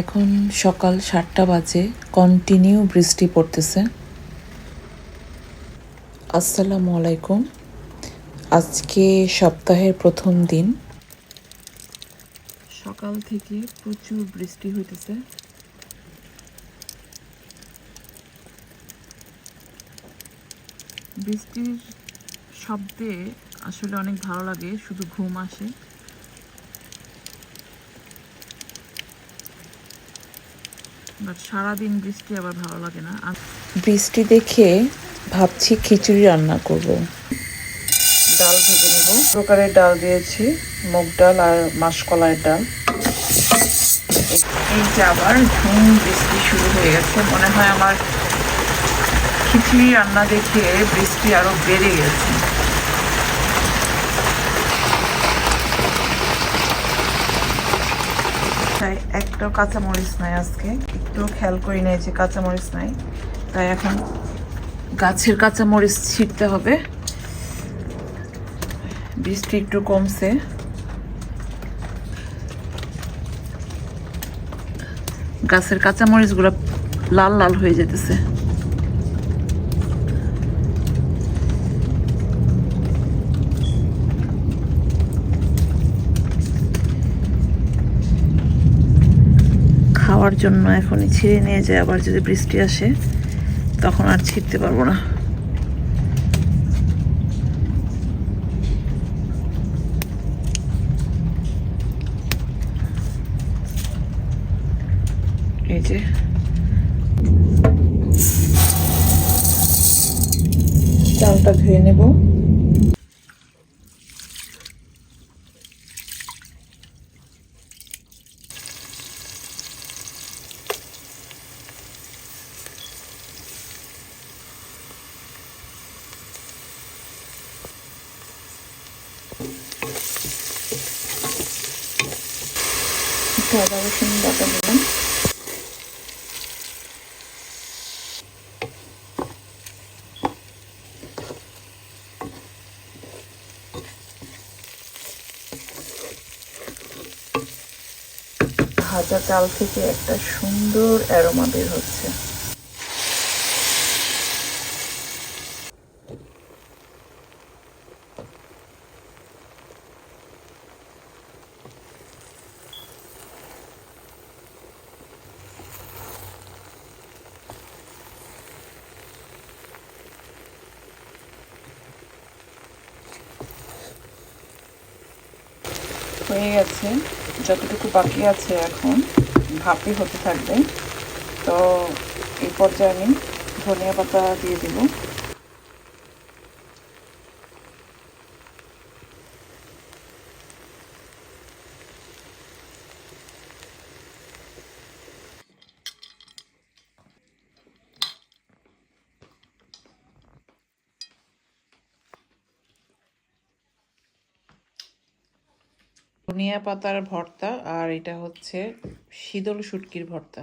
এখন সকাল 7টা বাজে, কন্টিনিউ বৃষ্টি পড়তেছে। আসসালামু আলাইকুম। আজকে সপ্তাহের প্রথম দিন, সকাল থেকে প্রচুর বৃষ্টি হইতেছে। বৃষ্টির শব্দে আসলে অনেক ভালো লাগে, শুধু ঘুম আসে। বাট সারাদিন বৃষ্টি আবার ভালো লাগে না। বৃষ্টি দেখে ভাবছি খিচুড়ি রান্না করব। ডাল ভেজে নেব। প্রকারের ডাল দিয়েছি, মুগ ডাল আর মাসকলাইয়ের ডাল। এই যে আবার ঝুম বৃষ্টি শুরু হয়ে গেছে। মনে হয় আমার খিচুড়ি রান্না দেখে বৃষ্টি আরো বেড়ে গেছে। তাই একটাও কাঁচামরিচ নাই আজকে, একটু খেয়াল করি নাই যে কাঁচামরিচ নাই। তাই এখন গাছের কাঁচামরিচ ছিঁড়তে হবে। বৃষ্টি একটু কমছে। গাছের কাঁচামরিচগুলো লাল লাল হয়ে যেতেছে। খাওয়ার জন্য এখনই ছিঁড়ে নিয়ে যায়, আবার যদি বৃষ্টি আসে তখন আর ছিঁড়তে পারবো না। এই যে চালটা ধুয়ে নেব। আদা রসুন বাটা দিলাম। ভাজা চাল থেকে একটা সুন্দর অ্যারোমা বের হচ্ছে। হয়ে গেছে, যতটুকু বাকি আছে এখন ভাপে হতে থাকবে। তো এই পর্যায়ে আমি ধনিয়া পাতা দিয়ে দেব। ধনিয়া পাতার ভর্তা, আর এটা হচ্ছে শীতল শুটকির ভর্তা।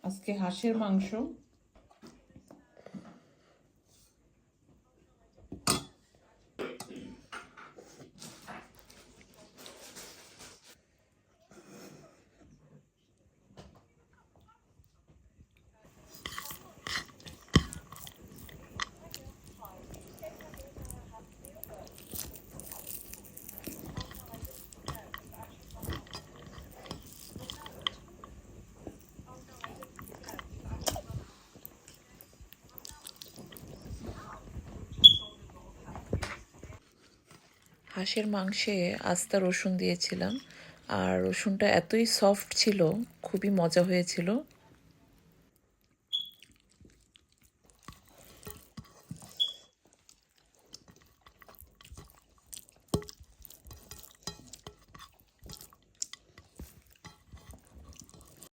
আজকে হাঁসের মাংস। হাঁসের মাংসে আস্তা রসুন দিয়েছিলাম, আর রসুনটা এতই সফট ছিল, খুবই মজা হয়েছিল।